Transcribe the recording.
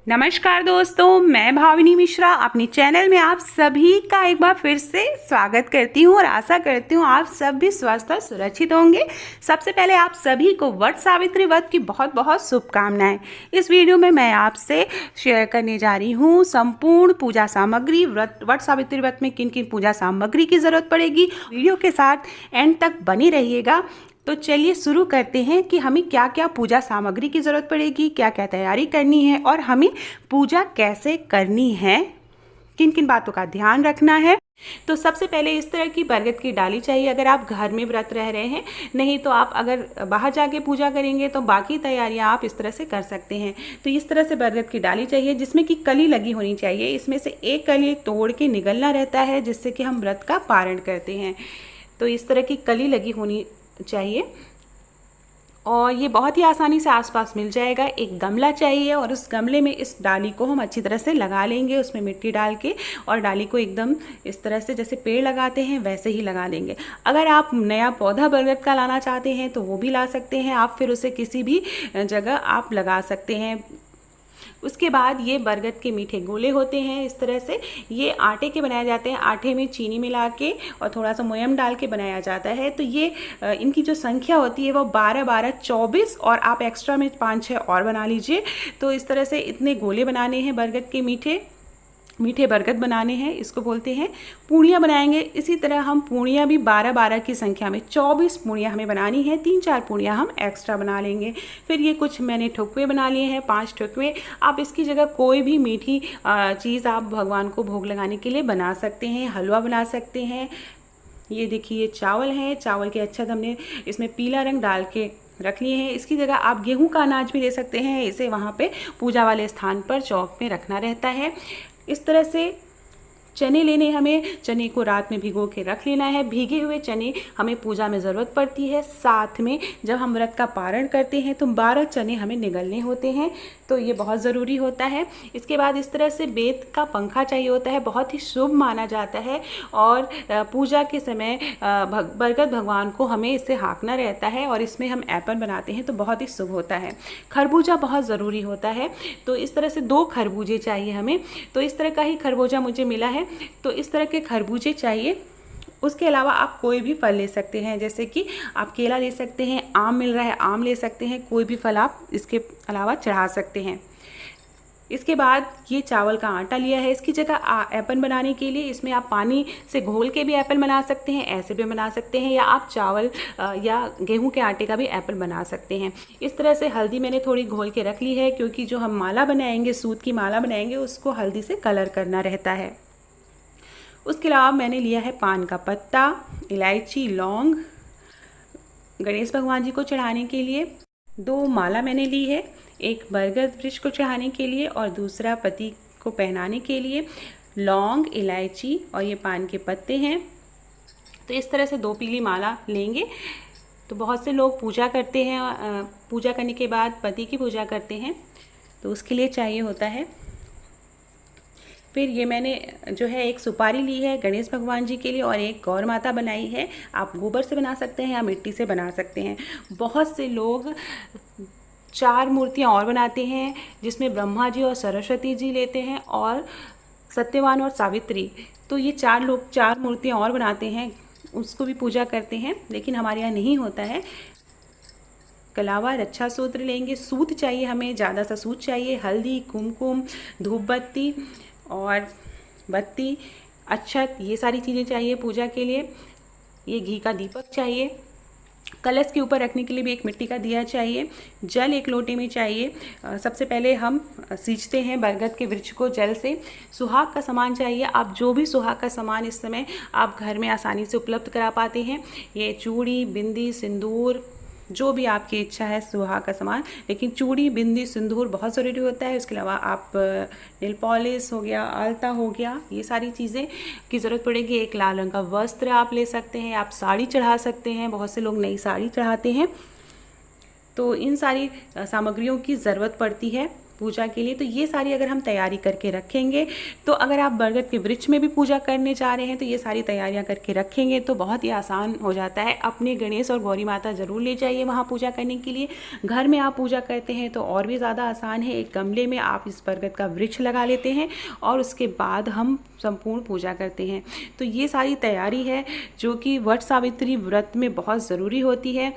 नमस्कार दोस्तों, मैं भाविनी मिश्रा अपनी चैनल में आप सभी का एक बार फिर से स्वागत करती हूं और आशा करती हूं आप सब भी स्वस्थ और सुरक्षित होंगे। सबसे पहले आप सभी को वट सावित्री व्रत की बहुत बहुत शुभकामनाएं। इस वीडियो में मैं आपसे शेयर करने जा रही हूं संपूर्ण पूजा सामग्री। वट सावित्री व्रत में किन किन पूजा सामग्री की ज़रूरत पड़ेगी, वीडियो के साथ एंड तक बनी रहिएगा। तो चलिए शुरू करते हैं कि हमें क्या क्या पूजा सामग्री की ज़रूरत पड़ेगी, क्या क्या तैयारी करनी है और हमें पूजा कैसे करनी है, किन किन बातों का ध्यान रखना है। तो सबसे पहले इस तरह की बरगद की डाली चाहिए अगर आप घर में व्रत रह रहे हैं। नहीं तो आप अगर बाहर जाके पूजा करेंगे तो बाकी तैयारियां आप इस तरह से कर सकते हैं। तो इस तरह से बरगद की डाली चाहिए जिसमें कि कली लगी होनी चाहिए। इसमें से एक कली तोड़ के निगलना रहता है जिससे कि हम व्रत का पारण करते हैं। तो इस तरह की कली लगी होनी चाहिए और ये बहुत ही आसानी से आसपास मिल जाएगा। एक गमला चाहिए और उस गमले में इस डाली को हम अच्छी तरह से लगा लेंगे, उसमें मिट्टी डाल के, और डाली को एकदम इस तरह से जैसे पेड़ लगाते हैं वैसे ही लगा देंगे। अगर आप नया पौधा बरगद का लाना चाहते हैं तो वो भी ला सकते हैं आप, फिर उसे किसी भी जगह आप लगा सकते हैं। उसके बाद ये बरगद के मीठे गोले होते हैं इस तरह से, ये आटे के बनाए जाते हैं। आटे में चीनी मिला के और थोड़ा सा मोयम डाल के बनाया जाता है। तो ये इनकी जो संख्या होती है वो 12, 12, 24 और आप एक्स्ट्रा में 5-6 और बना लीजिए। तो इस तरह से इतने गोले बनाने हैं बरगद के मीठे बरगद बनाने हैं, इसको बोलते हैं। पूड़ियाँ बनाएंगे इसी तरह हम, पूड़ियाँ भी 12-12 की संख्या में 24 पूड़ियाँ हमें बनानी है। 3-4 पूड़ियाँ हम एक्स्ट्रा बना लेंगे। फिर ये कुछ मैंने ठुकवे बना लिए हैं, 5 ठुकवे। आप इसकी जगह कोई भी मीठी चीज़ आप भगवान को भोग लगाने के लिए बना सकते हैं। हलवा बना सकते हैं। ये देखिए चावल हैं, चावल के अच्छा हमने इसमें पीला रंग डाल के रख लिए हैं। इसकी जगह आप गेहूं का अनाज भी ले सकते हैं। इसे वहाँ पे पूजा वाले स्थान पर चौक में रखना रहता है। इस तरह से चने लेने, हमें चने को रात में भिगो के रख लेना है। भीगे हुए चने हमें पूजा में ज़रूरत पड़ती है। साथ में जब हम व्रत का पारण करते हैं तो 12 चने हमें निगलने होते हैं, तो ये बहुत ज़रूरी होता है। इसके बाद इस तरह से बेत का पंखा चाहिए होता है, बहुत ही शुभ माना जाता है। और पूजा के समय बरगद भगवान को हमें इससे हाँकना रहता है और इसमें हम एपल बनाते हैं तो बहुत ही शुभ होता है। खरबूजा बहुत ज़रूरी होता है, तो इस तरह से 2 खरबूजे चाहिए हमें। तो इस तरह का ही खरबूजा मुझे मिला है, तो इस तरह के खरबूजे चाहिए। उसके अलावा आप कोई भी फल ले सकते हैं, जैसे कि आप केला ले सकते हैं, आम मिल रहा है आम ले सकते हैं, कोई भी फल आप इसके अलावा चढ़ा सकते हैं। इसके बाद ये चावल का आटा लिया है, इसकी जगह एपन बनाने के लिए इसमें आप पानी से घोल के भी एपन बना सकते हैं, ऐसे भी बना सकते हैं, या आप चावल या गेहूं के आटे का भी एपन बना सकते हैं। इस तरह से हल्दी मैंने थोड़ी घोल के रख ली है, क्योंकि जो हम माला बनाएंगे, सूत की माला बनाएंगे, उसको हल्दी से कलर करना रहता है। उसके अलावा मैंने लिया है पान का पत्ता, इलायची, लौंग, गणेश भगवान जी को चढ़ाने के लिए 2 माला मैंने ली है, एक बरगद वृक्ष को चढ़ाने के लिए और दूसरा पति को पहनाने के लिए। लौंग, इलायची और ये पान के पत्ते हैं। तो इस तरह से 2 पीली माला लेंगे। तो बहुत से लोग पूजा करते हैं, पूजा करने के बाद पति की पूजा करते हैं, तो उसके लिए चाहिए होता है। फिर ये मैंने जो है एक सुपारी ली है गणेश भगवान जी के लिए और एक गौर माता बनाई है। आप गोबर से बना सकते हैं या मिट्टी से बना सकते हैं। बहुत से लोग 4 मूर्तियाँ और बनाते हैं, जिसमें ब्रह्मा जी और सरस्वती जी लेते हैं और सत्यवान और सावित्री। तो ये 4 लोग 4 मूर्तियाँ और बनाते हैं, उसको भी पूजा करते हैं, लेकिन हमारे यहाँ नहीं होता है। कलावा, रक्षा सूत्र लेंगे, सूत चाहिए हमें, ज़्यादा सा सूत चाहिए, हल्दी, कुमकुम, धूप बत्ती और बत्ती, अक्षत, ये सारी चीज़ें चाहिए पूजा के लिए। ये घी का दीपक चाहिए। कलश के ऊपर रखने के लिए भी एक मिट्टी का दिया चाहिए। जल 1 लोटे में चाहिए। सबसे पहले हम सींचते हैं बरगद के वृक्ष को जल से। सुहाग का सामान चाहिए। आप जो भी सुहाग का सामान इस समय आप घर में आसानी से उपलब्ध करा पाते हैं, ये चूड़ी, बिंदी, सिंदूर, जो भी आपकी इच्छा है सुहाग का सामान, लेकिन चूड़ी, बिंदी, सिंदूर बहुत ज़रूरी होता है। उसके अलावा आप नेल पॉलिश हो गया, आलता हो गया, ये सारी चीज़ें की ज़रूरत पड़ेगी। एक लाल रंग का वस्त्र आप ले सकते हैं, आप साड़ी चढ़ा सकते हैं, बहुत से लोग नई साड़ी चढ़ाते हैं। तो इन सारी सामग्रियों की ज़रूरत पड़ती है पूजा के लिए। तो ये सारी अगर हम तैयारी करके रखेंगे, तो अगर आप बरगद के वृक्ष में भी पूजा करने जा रहे हैं तो ये सारी तैयारियां करके रखेंगे तो बहुत ही आसान हो जाता है। अपने गणेश और गौरी माता ज़रूर ले जाइए वहाँ पूजा करने के लिए। घर में आप पूजा करते हैं तो और भी ज़्यादा आसान है। एक गमले में आप इस बरगद का वृक्ष लगा लेते हैं और उसके बाद हम संपूर्ण पूजा करते हैं। तो ये सारी तैयारी है जो कि वट सावित्री व्रत में बहुत ज़रूरी होती है।